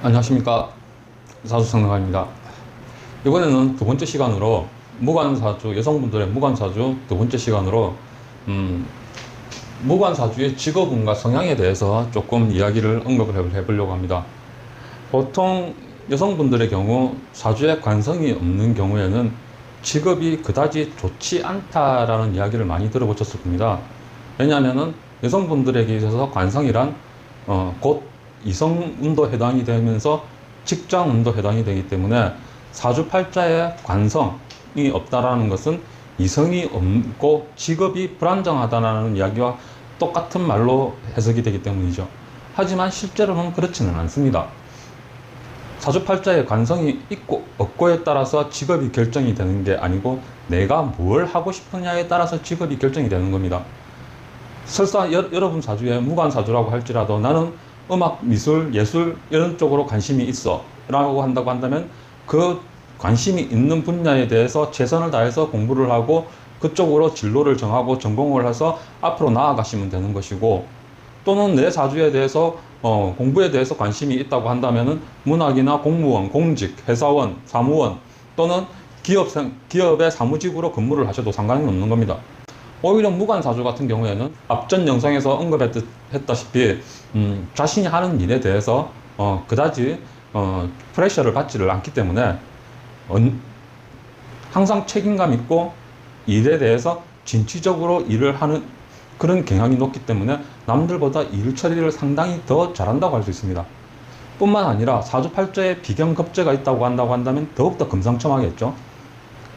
안녕하십니까, 사주상담가입니다. 이번에는 두 번째 시간으로 무관사주, 여성분들의 무관사주 두 번째 시간으로 무관사주의 직업운과 성향에 대해서 조금 이야기를 언급을 해보려고 합니다. 보통 여성분들의 경우 사주에 관성이 없는 경우에는 직업이 그다지 좋지 않다라는 이야기를 많이 들어보셨을 겁니다. 왜냐하면 여성분들에게 있어서 관성이란 곧 이성운도 해당이 되면서 직장운도 해당이 되기 때문에 사주팔자에 관성이 없다라는 것은 이성이 없고 직업이 불안정하다는 이야기와 똑같은 말로 해석이 되기 때문이죠. 하지만 실제로는 그렇지는 않습니다. 사주팔자에 관성이 있고 없고에 따라서 직업이 결정이 되는 게 아니고 내가 뭘 하고 싶으냐에 따라서 직업이 결정이 되는 겁니다. 설사 여러분 사주에 무관사주라고 할지라도 나는 음악, 미술, 예술 이런 쪽으로 관심이 있어 라고 한다고 한다면 그 관심이 있는 분야에 대해서 최선을 다해서 공부를 하고 그쪽으로 진로를 정하고 전공을 해서 앞으로 나아가시면 되는 것이고, 또는 내 사주에 대해서 공부에 대해서 관심이 있다고 한다면은 문학이나 공무원, 공직, 회사원, 사무원 또는 기업의 사무직으로 근무를 하셔도 상관이 없는 겁니다. 오히려 무관사주 같은 경우에는 앞전 영상에서 언급했다시피 자신이 하는 일에 대해서 그다지 프레셔를 받지를 않기 때문에 항상 책임감 있고 일에 대해서 진취적으로 일을 하는 그런 경향이 높기 때문에 남들보다 일 처리를 상당히 더 잘한다고 할 수 있습니다. 뿐만 아니라 사주팔자에 비견급제가 있다고 한다면 더욱더 금상첨화겠죠.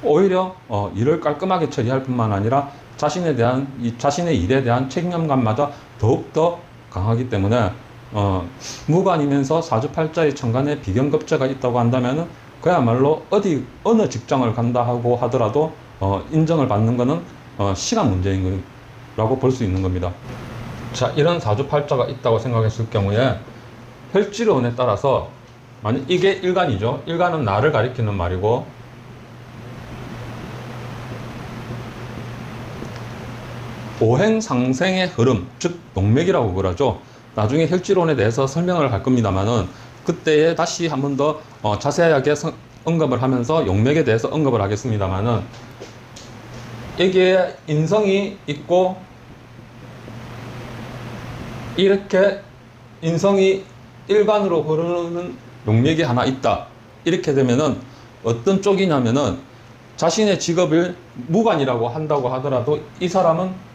오히려 일을 깔끔하게 처리할 뿐만 아니라 자신의 일에 대한 책임감마저 더욱더 강하기 때문에 무관이면서 사주팔자의 천간에 비견급제가 있다고 한다면 그야말로 어느 직장을 간다 하고 하더라도 인정을 받는 것은 시간 문제인 거라고 볼 수 있는 겁니다. 자, 이런 사주팔자가 있다고 생각했을 경우에 혈지론에 따라서 만약 이게 일간이죠. 일간은 나를 가리키는 말이고, 오행상생의 흐름, 즉 농맥이라고 그러죠. 나중에 혈지론에 대해서 설명을 할 겁니다만은 그때에 다시 한 번 더 자세하게 언급을 하면서 용맥에 대해서 언급을 하겠습니다만은, 여기에 인성이 있고 이렇게 인성이 일간으로 흐르는 용맥이 하나 있다. 이렇게 되면은 어떤 쪽이냐면은 자신의 직업을 무관이라고 한다고 하더라도 이 사람은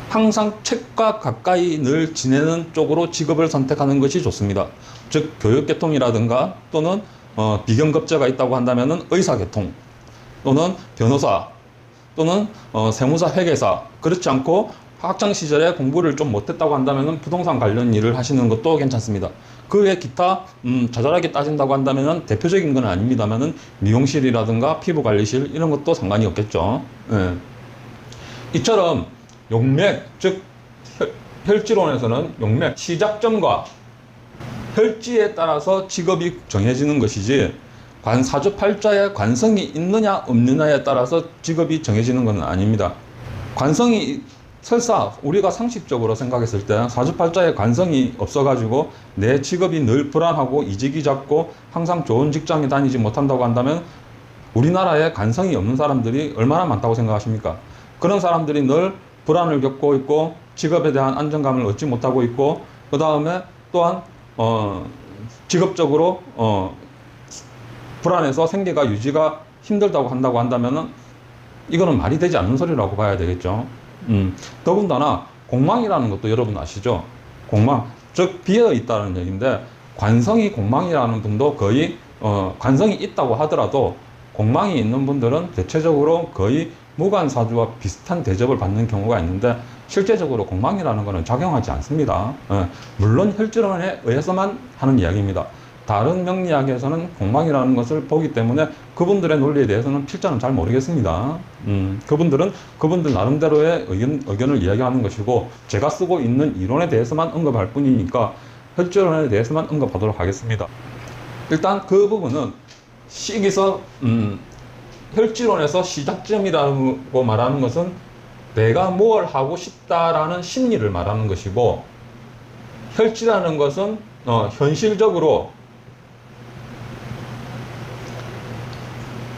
항상 책과 가까이 늘 지내는 쪽으로 직업을 선택하는 것이 좋습니다. 즉 교육계통이라든가 또는 비견급제가 있다고 한다면 의사계통 또는 변호사 또는 세무사, 회계사, 그렇지 않고 학창시절에 공부를 좀 못했다고 한다면 부동산 관련 일을 하시는 것도 괜찮습니다. 그 외 기타 자잘하게 따진다고 한다면 대표적인 건 아닙니다만 미용실이라든가 피부관리실 이런 것도 상관이 없겠죠. 예. 이처럼 용맥, 즉 혈지론에서는 용맥, 시작점과 혈지에 따라서 직업이 정해지는 것이지 사주팔자에 관성이 있느냐 없느냐에 따라서 직업이 정해지는 것은 아닙니다. 관성이 설사 우리가 상식적으로 생각했을 때 사주팔자에 관성이 없어가지고 내 직업이 늘 불안하고 이직이 잦고 항상 좋은 직장에 다니지 못한다고 한다면 우리나라에 관성이 없는 사람들이 얼마나 많다고 생각하십니까? 그런 사람들이 늘 불안을 겪고 있고 직업에 대한 안정감을 얻지 못하고 있고, 그 다음에 또한 직업적으로 불안해서 생계가 유지가 힘들다고 한다고 한다면은 이거는 말이 되지 않는 소리라고 봐야 되겠죠. 더군다나 공망이라는 것도 여러분 아시죠? 공망, 즉 비어 있다는 얘기인데, 관성이 공망이라는 분도 거의 관성이 있다고 하더라도 공망이 있는 분들은 대체적으로 거의 무관사주와 비슷한 대접을 받는 경우가 있는데 실제적으로 공망이라는 것은 작용하지 않습니다. 물론 혈지론에 의해서만 하는 이야기입니다. 다른 명리학에서는 공망이라는 것을 보기 때문에 그분들의 논리에 대해서는 필자는 잘 모르겠습니다. 그분들 나름대로의 의견을 이야기하는 것이고, 제가 쓰고 있는 이론에 대해서만 언급할 뿐이니까 혈지론에 대해서만 언급하도록 하겠습니다. 일단 그 부분은 여기서 혈지론에서 시작점이라고 말하는 것은 내가 뭘 하고 싶다라는 심리를 말하는 것이고, 혈지라는 것은 현실적으로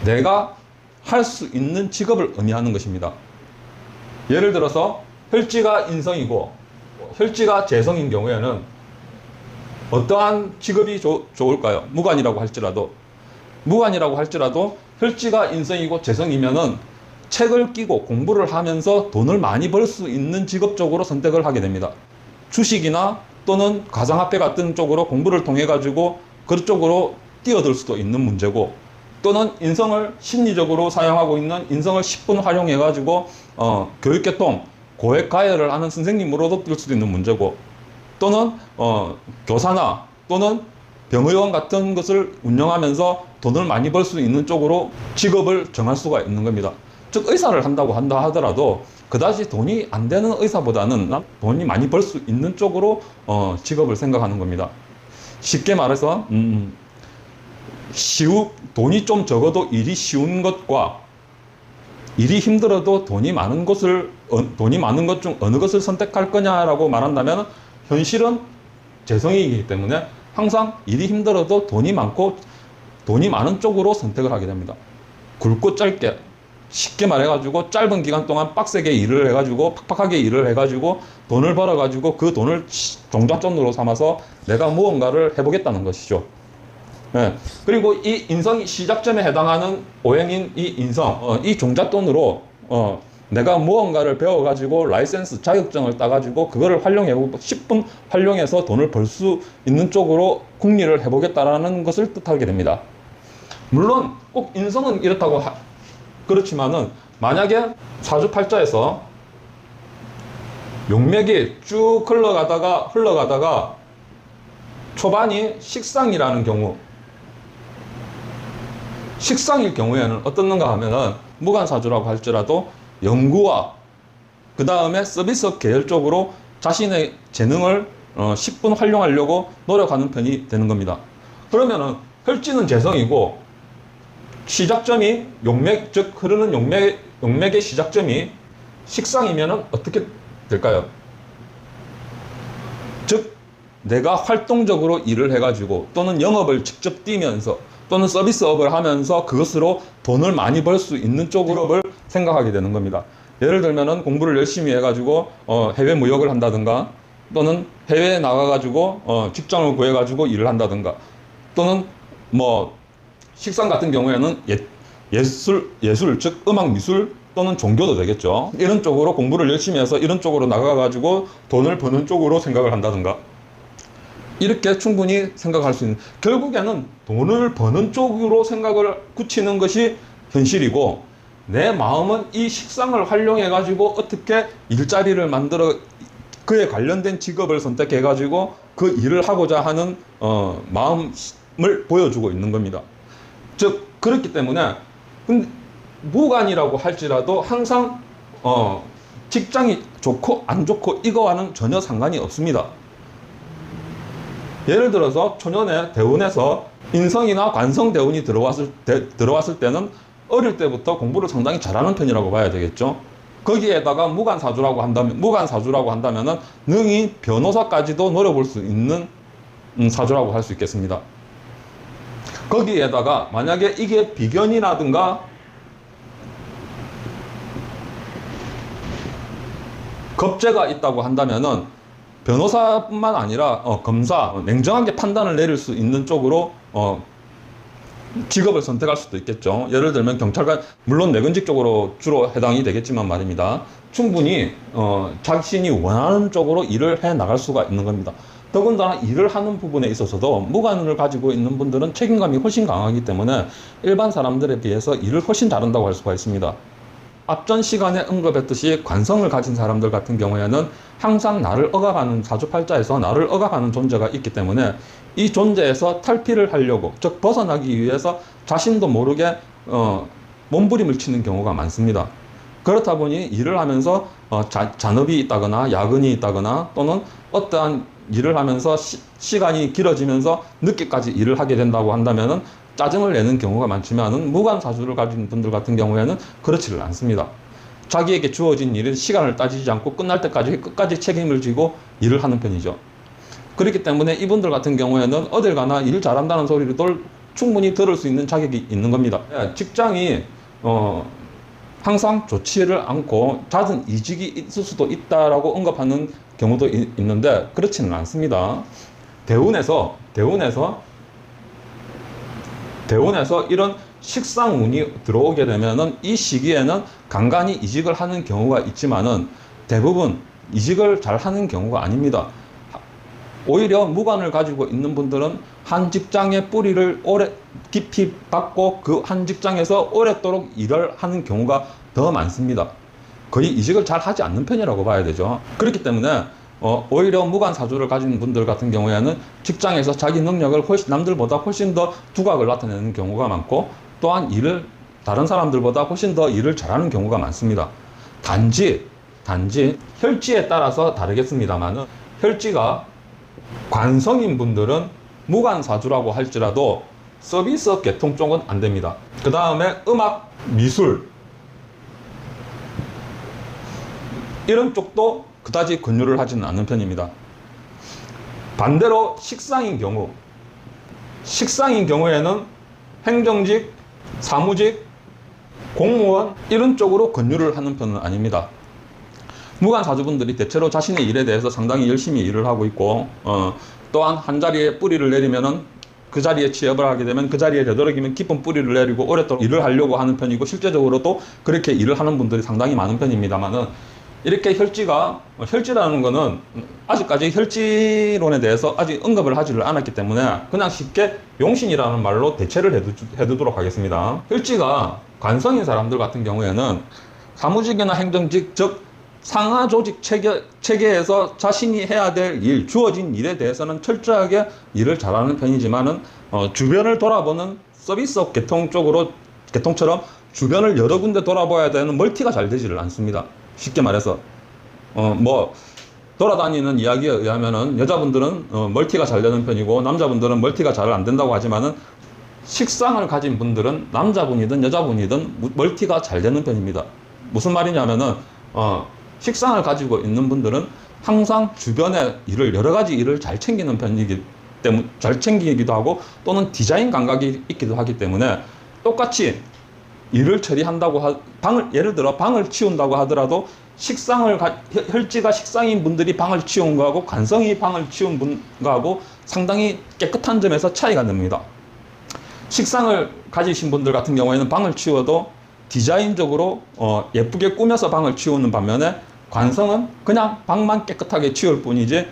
내가 할 수 있는 직업을 의미하는 것입니다. 예를 들어서 혈지가 인성이고 혈지가 재성인 경우에는 어떠한 직업이 좋을까요? 무관이라고 할지라도 혈지가 인성이고 재성이면은 책을 끼고 공부를 하면서 돈을 많이 벌 수 있는 직업 쪽으로 선택을 하게 됩니다. 주식이나 또는 가상화폐 같은 쪽으로 공부를 통해 가지고 그쪽으로 뛰어들 수도 있는 문제고, 또는 인성을 심리적으로 사용하고 있는 인성을 10분 활용해 가지고 교육계통 고액 가해를 하는 선생님으로도 뛸 수도 있는 문제고, 또는 교사나 또는 병의원 같은 것을 운영하면서 돈을 많이 벌 수 있는 쪽으로 직업을 정할 수가 있는 겁니다. 즉 의사를 한다고 한다 하더라도 그다지 돈이 안 되는 의사보다는 돈이 많이 벌 수 있는 쪽으로 직업을 생각하는 겁니다. 쉽게 말해서 돈이 좀 적어도 일이 쉬운 것과 일이 힘들어도 돈이 많은 것 중 어느 것을 선택할 거냐라고 말한다면 현실은 재성이기 때문에 항상 일이 힘들어도 돈이 많은 쪽으로 선택을 하게 됩니다. 굵고 짧게, 쉽게 말해가지고 짧은 기간 동안 빡세게 일을 해가지고 팍팍하게 일을 해가지고 돈을 벌어가지고 그 돈을 종잣돈으로 삼아서 내가 무언가를 해보겠다는 것이죠. 네. 그리고 이 인성이 시작점에 해당하는 오행인 이 인성, 이 종잣돈으로 내가 무언가를 배워가지고 라이센스 자격증을 따가지고 그거를 활용해보고 10분 활용해서 돈을 벌 수 있는 쪽으로 궁리를 해보겠다라는 것을 뜻하게 됩니다. 물론 꼭 인성은 이렇다고 그렇지만은 만약에 사주팔자에서 용맥이 쭉 흘러가다가 초반이 식상이라는 경우, 식상일 경우에는 어떻는가 하면은 무관사주라고 할지라도 연구와 그 다음에 서비스 계열 쪽으로 자신의 재능을 10분 활용하려고 노력하는 편이 되는 겁니다. 그러면은 혈지는 재성이고 시작점이 용맥, 즉 흐르는 용맥의 시작점이 식상이면은 어떻게 될까요? 즉 내가 활동적으로 일을 해가지고 또는 영업을 직접 뛰면서 또는 서비스업을 하면서 그것으로 돈을 많이 벌 수 있는 쪽으로 생각하게 되는 겁니다. 예를 들면은 공부를 열심히 해가지고 해외 무역을 한다든가, 또는 해외에 나가가지고 직장을 구해가지고 일을 한다든가, 또는 뭐 식상 같은 경우에는 예술, 즉 음악 미술 또는 종교도 되겠죠. 이런 쪽으로 공부를 열심히 해서 이런 쪽으로 나가가지고 돈을 버는 쪽으로 생각을 한다든가, 이렇게 충분히 생각할 수 있는, 결국에는 돈을 버는 쪽으로 생각을 굳히는 것이 현실이고, 내 마음은 이 식상을 활용해 가지고 어떻게 일자리를 만들어 그에 관련된 직업을 선택해 가지고 그 일을 하고자 하는 마음을 보여주고 있는 겁니다. 즉 그렇기 때문에 무관이라고 할지라도 항상 직장이 좋고 안 좋고 이거와는 전혀 상관이 없습니다. 예를 들어서 초년에 대운에서 인성이나 관성 대운이 들어왔을 때는 어릴 때부터 공부를 상당히 잘하는 편이라고 봐야 되겠죠. 거기에다가 무관사주라고 한다면은 능히 변호사까지도 노려볼 수 있는 사주라고 할 수 있겠습니다. 거기에다가 만약에 이게 비견이라든가 겁재가 있다고 한다면은 변호사뿐만 아니라 검사, 냉정하게 판단을 내릴 수 있는 쪽으로 직업을 선택할 수도 있겠죠. 예를 들면 경찰관, 물론 내근직 쪽으로 주로 해당이 되겠지만 말입니다. 충분히 자신이 원하는 쪽으로 일을 해 나갈 수가 있는 겁니다. 더군다나 일을 하는 부분에 있어서도 무관을 가지고 있는 분들은 책임감이 훨씬 강하기 때문에 일반 사람들에 비해서 일을 훨씬 잘한다고 할 수가 있습니다. 앞전 시간에 언급했듯이 관성을 가진 사람들 같은 경우에는 항상 나를 억압하는, 사주팔자에서 나를 억압하는 존재가 있기 때문에 이 존재에서 탈피를 하려고, 즉 벗어나기 위해서 자신도 모르게 몸부림을 치는 경우가 많습니다. 그렇다 보니 일을 하면서 잔업이 있다거나 야근이 있다거나 또는 어떠한 일을 하면서 시간이 길어지면서 늦게까지 일을 하게 된다고 한다면은 짜증을 내는 경우가 많지만은 무관사주를 가진 분들 같은 경우에는 그렇지를 않습니다. 자기에게 주어진 일은 시간을 따지지 않고 끝날 때까지 끝까지 책임을 지고 일을 하는 편이죠. 그렇기 때문에 이분들 같은 경우에는 어딜 가나 일 잘한다는 소리를 충분히 들을 수 있는 자격이 있는 겁니다. 직장이 항상 좋지를 않고 잦은 이직이 있을 수도 있다라고 언급하는 경우도 있는데 그렇지는 않습니다. 대운에서 이런 식상운이 들어오게 되면은 이 시기에는 간간히 이직을 하는 경우가 있지만은 대부분 이직을 잘 하는 경우가 아닙니다. 오히려 무관을 가지고 있는 분들은 한 직장의 뿌리를 깊이 박고 그 한 직장에서 오랫도록 일을 하는 경우가 더 많습니다. 거의 이직을 잘 하지 않는 편이라고 봐야 되죠. 그렇기 때문에 오히려 무관 사주를 가진 분들 같은 경우에는 직장에서 자기 능력을 남들보다 훨씬 더 두각을 나타내는 경우가 많고, 또한 다른 사람들보다 훨씬 더 일을 잘하는 경우가 많습니다. 단지 혈지에 따라서 다르겠습니다만은, 혈지가 관성인 분들은 무관 사주라고 할지라도 서비스 계통 쪽은 안 됩니다. 그 다음에 음악, 미술 이런 쪽도 그다지 권유를 하지는 않는 편입니다. 반대로 식상인 경우에는 행정직, 사무직, 공무원 이런 쪽으로 권유를 하는 편은 아닙니다. 무관 사주분들이 대체로 자신의 일에 대해서 상당히 열심히 일을 하고 있고, 또한 한 자리에 뿌리를 내리면은 그 자리에 취업을 하게 되면 그 자리에 되도록이면 깊은 뿌리를 내리고 오랫도록 일을 하려고 하는 편이고, 실제적으로도 그렇게 일을 하는 분들이 상당히 많은 편입니다만은, 이렇게 혈지라는 거는 아직까지 혈지론에 대해서 아직 언급을 하지를 않았기 때문에 그냥 쉽게 용신이라는 말로 대체를 해두도록 하겠습니다. 혈지가 관성인 사람들 같은 경우에는 사무직이나 행정직, 즉 상하 조직 체계에서 자신이 해야 될 일, 주어진 일에 대해서는 철저하게 일을 잘하는 편이지만은 주변을 돌아보는 서비스 계통처럼 주변을 여러 군데 돌아봐야 되는 멀티가 잘 되지를 않습니다. 쉽게 말해서 돌아다니는 이야기에 의하면은 여자분들은 멀티가 잘 되는 편이고 남자분들은 멀티가 잘 안 된다고 하지만은, 식상을 가진 분들은 남자분이든 여자분이든 멀티가 잘 되는 편입니다. 무슨 말이냐면은 식상을 가지고 있는 분들은 항상 주변의 여러 가지 일을 잘 챙기는 편이기 때문에, 잘 챙기기도 하고 또는 디자인 감각이 있기도 하기 때문에, 똑같이 일을 처리한다고 예를 들어 방을 치운다고 하더라도 혈지가 식상인 분들이 방을 치운 거하고 관성이 방을 치운 분하고 상당히 깨끗한 점에서 차이가 납니다. 식상을 가지신 분들 같은 경우에는 방을 치워도 디자인적으로 예쁘게 꾸며서 방을 치우는 반면에, 관성은 그냥 방만 깨끗하게 치울 뿐이지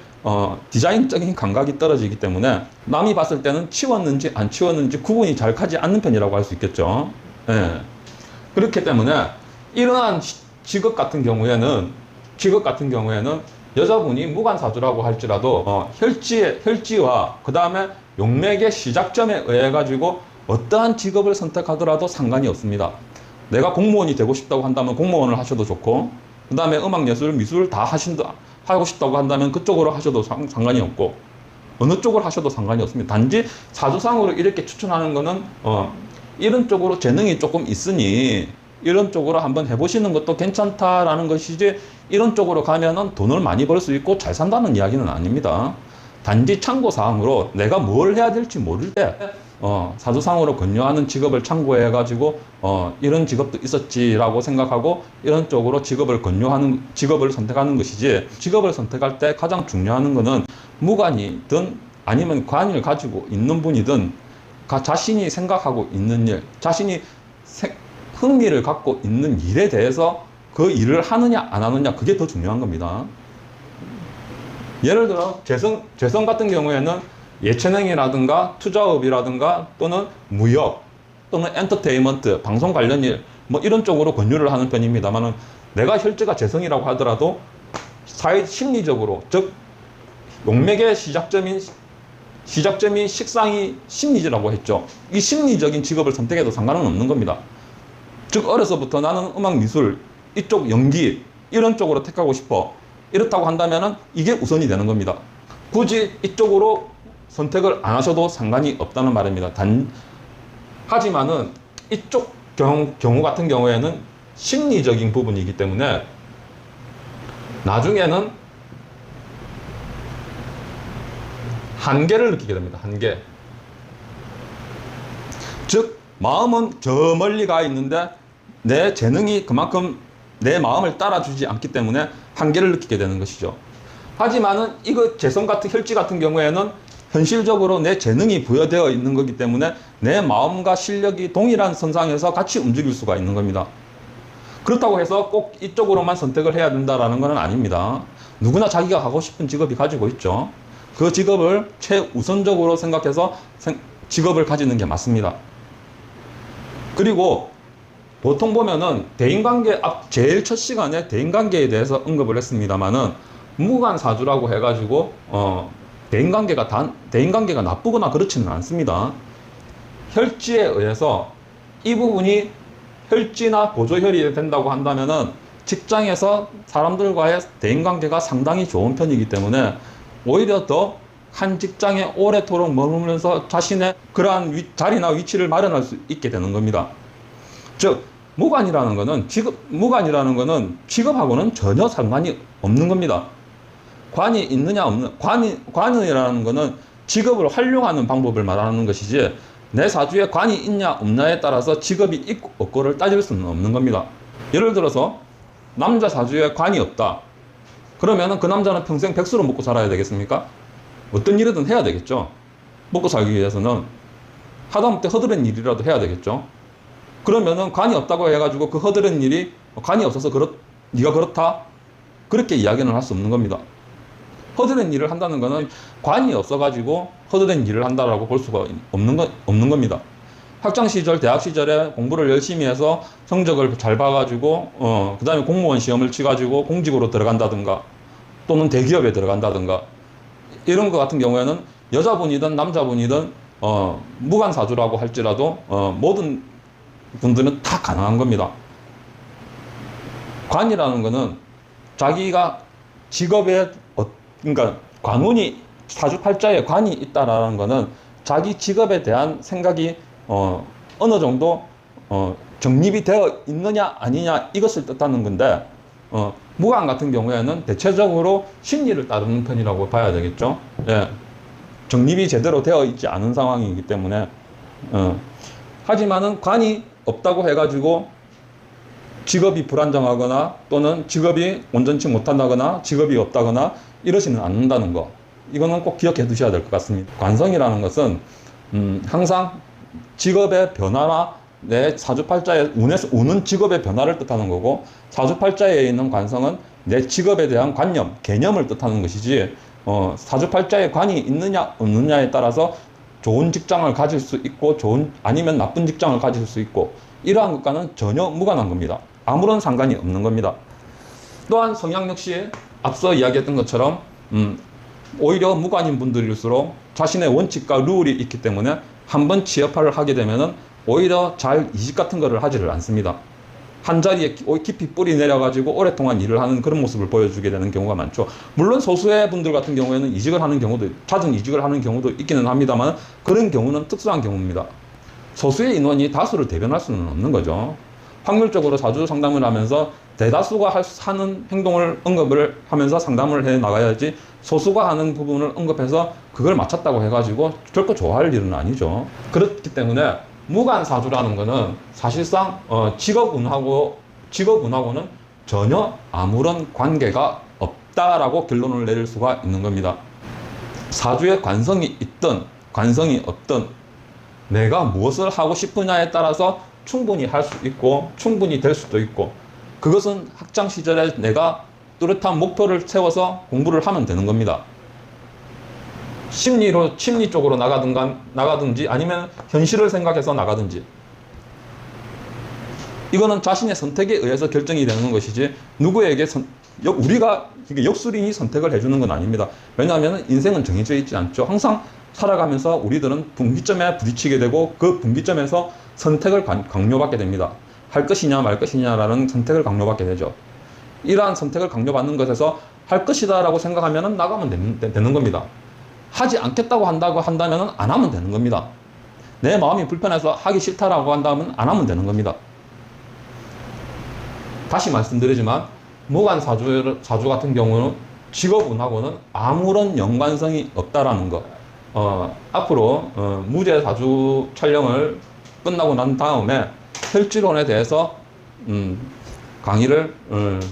디자인적인 감각이 떨어지기 때문에 남이 봤을 때는 치웠는지 안 치웠는지 구분이 잘 가지 않는 편이라고 할 수 있겠죠. 예. 그렇기 때문에 이러한 직업 같은 경우에는 여자분이 무관사주라고 할지라도 혈지와 그 다음에 용맥의 시작점에 의해 가지고 어떠한 직업을 선택하더라도 상관이 없습니다. 내가 공무원이 되고 싶다고 한다면 공무원을 하셔도 좋고, 그 다음에 음악, 예술, 미술 다 하고 싶다고 한다면 그쪽으로 하셔도 상관이 없고, 어느 쪽을 하셔도 상관이 없습니다. 단지 사주상으로 이렇게 추천하는 거는 이런 쪽으로 재능이 조금 있으니 이런 쪽으로 한번 해보시는 것도 괜찮다라는 것이지, 이런 쪽으로 가면은 돈을 많이 벌 수 있고 잘 산다는 이야기는 아닙니다. 단지 참고사항으로 내가 뭘 해야 될지 모를 때 사주상으로 권유하는 직업을 참고해 가지고 이런 직업도 있었지라고 생각하고 이런 쪽으로 직업을 선택하는 것이지, 직업을 선택할 때 가장 중요한 거는 무관이든 아니면 관을 가지고 있는 분이든 자신이 생각하고 있는 일, 자신이 흥미를 갖고 있는 일에 대해서 그 일을 하느냐 안 하느냐, 그게 더 중요한 겁니다. 예를 들어 재성 같은 경우에는 예체능이라든가 투자업이라든가 또는 무역 또는 엔터테인먼트, 방송 관련 일 이런 쪽으로 권유를 하는 편입니다만은, 내가 혈지가 재성이라고 하더라도 심리적으로, 즉 용맥의 시작점이 식상이 심리지라고 했죠. 이 심리적인 직업을 선택해도 상관은 없는 겁니다. 즉 어려서부터 나는 음악, 미술, 이쪽 연기 이런 쪽으로 택하고 싶어, 이렇다고 한다면은 이게 우선이 되는 겁니다. 굳이 이쪽으로 선택을 안 하셔도 상관이 없다는 말입니다. 하지만은 이쪽 경우 같은 경우에는 심리적인 부분이기 때문에 한계를 느끼게 됩니다. 한계. 즉 마음은 저 멀리 가 있는데 내 재능이 그만큼 내 마음을 따라주지 않기 때문에 한계를 느끼게 되는 것이죠. 하지만은 이거 재성 같은 혈지 같은 경우에는 현실적으로 내 재능이 부여되어 있는 거기 때문에 내 마음과 실력이 동일한 선상에서 같이 움직일 수가 있는 겁니다. 그렇다고 해서 꼭 이쪽으로만 선택을 해야 된다라는 건 아닙니다. 누구나 자기가 하고 싶은 직업이 가지고 있죠. 그 직업을 최우선적으로 생각해서 직업을 가지는 게 맞습니다. 그리고 보통 보면은 대인관계 제일 첫 시간에 대인관계에 대해서 언급을 했습니다만은 무관사주라고 해가지고 대인관계가 나쁘거나 그렇지는 않습니다. 혈지에 의해서 이 부분이 혈지나 고조혈이 된다고 한다면은 직장에서 사람들과의 대인관계가 상당히 좋은 편이기 때문에 오히려 더 한 직장에 오래도록 머무면서 자신의 그러한 자리나 위치를 마련할 수 있게 되는 겁니다. 즉 무관이라는 거는 직업하고는 전혀 상관이 없는 겁니다. 관이 있느냐 없는 관이라는 거는 직업을 활용하는 방법을 말하는 것이지 내 사주에 관이 있냐 없냐에 따라서 직업이 있고 없고를 따질 수는 없는 겁니다. 예를 들어서 남자 사주에 관이 없다. 그러면 그 남자는 평생 백수로 먹고 살아야 되겠습니까? 어떤 일이든 해야 되겠죠. 먹고 살기 위해서는 하다못해 허드렛 일이라도 해야 되겠죠. 그러면은 관이 없다고 해가지고 그 허드렛 일이 관이 없어서 네가 그렇다? 그렇게 이야기는 할 수 없는 겁니다. 허드렛 일을 한다는 거는 관이 없어가지고 허드렛 일을 한다라고 볼 수가 없는 겁니다. 학창시절, 대학시절에 공부를 열심히 해서 성적을 잘 봐가지고, 그 다음에 공무원 시험을 치가지고 공직으로 들어간다든가, 또는 대기업에 들어간다든가, 이런 것 같은 경우에는 여자분이든 남자분이든, 무관사주라고 할지라도, 모든 분들은 다 가능한 겁니다. 관이라는 거는 자기가 직업에, 그러니까 관운이 사주팔자에 관이 있다라는 거는 자기 직업에 대한 생각이 어느 정도 정립이 되어 있느냐 아니냐 이것을 뜻하는 건데 무관 같은 경우에는 대체적으로 심리를 따르는 편이라고 봐야 되겠죠. 예. 정립이 제대로 되어 있지 않은 상황이기 때문에 하지만은 관이 없다고 해가지고 직업이 불안정하거나 또는 직업이 온전치 못한다거나 직업이 없다거나 이러지는 않는다는 거, 이거는 꼭 기억해 두셔야 될 것 같습니다. 관성이라는 것은 항상 직업의 변화나 내 사주팔자에 운은 직업의 변화를 뜻하는 거고, 사주팔자에 있는 관성은 내 직업에 대한 관념, 개념을 뜻하는 것이지 사주팔자에 관이 있느냐 없느냐에 따라서 좋은 직장을 가질 수 있고 아니면 나쁜 직장을 가질 수 있고 이러한 것과는 전혀 무관한 겁니다. 아무런 상관이 없는 겁니다. 또한 성향 역시 앞서 이야기했던 것처럼 오히려 무관인 분들일수록 자신의 원칙과 룰이 있기 때문에 한번 취업을 하게 되면은 오히려 잘 이직 같은 거를 하지를 않습니다. 한 자리에 깊이 뿌리 내려가지고 오랫동안 일을 하는 그런 모습을 보여주게 되는 경우가 많죠. 물론 소수의 분들 같은 경우에는 이직을 하는 경우도, 잦은 이직을 하는 경우도 있기는 합니다만 그런 경우는 특수한 경우입니다. 소수의 인원이 다수를 대변할 수는 없는 거죠. 확률적으로 사주 상담을 하면서 대다수가 하는 행동을 언급을 하면서 상담을 해 나가야지 소수가 하는 부분을 언급해서 그걸 맞췄다고 해가지고 결코 좋아할 일은 아니죠. 그렇기 때문에 무관사주라는 거는 사실상 직업운하고는 전혀 아무런 관계가 없다라고 결론을 내릴 수가 있는 겁니다. 사주에 관성이 있든 관성이 없든 내가 무엇을 하고 싶으냐에 따라서 충분히 할 수 있고 충분히 될 수도 있고, 그것은 학창 시절에 내가 뚜렷한 목표를 세워서 공부를 하면 되는 겁니다. 심리 쪽으로 나가든지 아니면 현실을 생각해서 나가든지, 이거는 자신의 선택에 의해서 결정이 되는 것이지 누구에게 우리가 역술인이 선택을 해주는 건 아닙니다. 왜냐하면 인생은 정해져 있지 않죠. 항상 살아가면서 우리들은 분기점에 부딪히게 되고 그 분기점에서 선택을 강요받게 됩니다. 할 것이냐 말 것이냐라는 선택을 강요받게 되죠. 이러한 선택을 강요받는 것에서 할 것이다 라고 생각하면 나가면 되는 겁니다. 하지 않겠다고 한다면 안 하면 되는 겁니다. 내 마음이 불편해서 하기 싫다라고 한다면 안 하면 되는 겁니다. 다시 말씀드리지만 무관사주 같은 경우는 직업운하고는 아무런 연관성이 없다라는 것, 앞으로 무죄 사주 촬영을 끝나고 난 다음에 혈지론에 대해서 강의를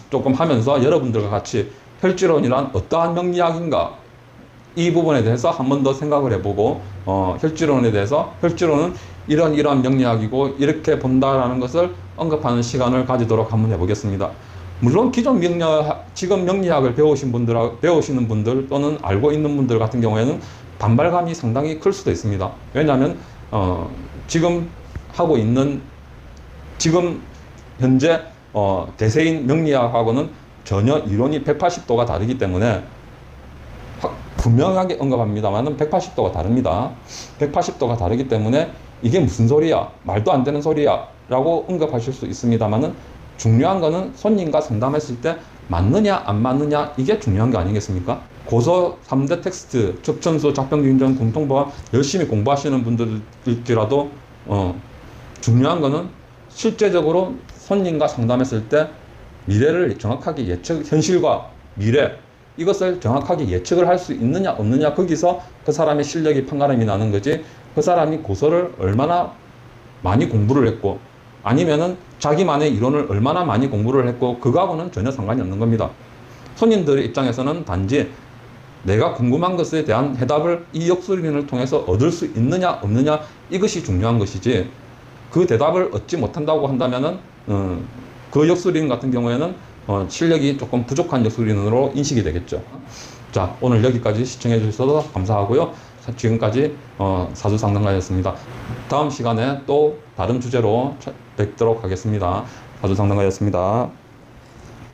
조금 하면서 여러분들과 같이 혈지론이란 어떠한 명리학인가 이 부분에 대해서 한 번 더 생각을 해보고 혈지론에 대해서 혈지론은 이런 명리학이고 이렇게 본다라는 것을 언급하는 시간을 가지도록 한번 해보겠습니다. 물론 기존 지금 명리학을 배우시는 분들 또는 알고 있는 분들 같은 경우에는 반발감이 상당히 클 수도 있습니다. 왜냐하면 지금 하고 있는 지금 현재 대세인 명리학하고는 전혀 이론이 180도가 다르기 때문에 분명하게 언급합니다만 180도가 다릅니다. 180도가 다르기 때문에 이게 무슨 소리야? 말도 안 되는 소리야? 라고 언급하실 수 있습니다만 중요한 거는 손님과 상담했을 때 맞느냐 안 맞느냐 이게 중요한 게 아니겠습니까? 고서 3대 텍스트, 접천수, 작병주인전, 공통보안 열심히 공부하시는 분들일지라도 중요한 거는 실제적으로 손님과 상담했을 때 미래를 정확하게 현실과 미래 이것을 정확하게 예측을 할 수 있느냐 없느냐 거기서 그 사람의 실력이 판가름이 나는 거지 그 사람이 고서를 얼마나 많이 공부를 했고 아니면은 자기만의 이론을 얼마나 많이 공부를 했고 그거하고는 전혀 상관이 없는 겁니다. 손님들의 입장에서는 단지 내가 궁금한 것에 대한 해답을 이 역술인을 통해서 얻을 수 있느냐 없느냐 이것이 중요한 것이지 그 대답을 얻지 못한다고 한다면은 그 역술인 같은 경우에는 실력이 조금 부족한 역술인으로 인식이 되겠죠. 자, 오늘 여기까지 시청해 주셔서 감사하고요. 지금까지 사주상담가였습니다. 다음 시간에 또 다른 주제로 뵙도록 하겠습니다. 사주상담가였습니다.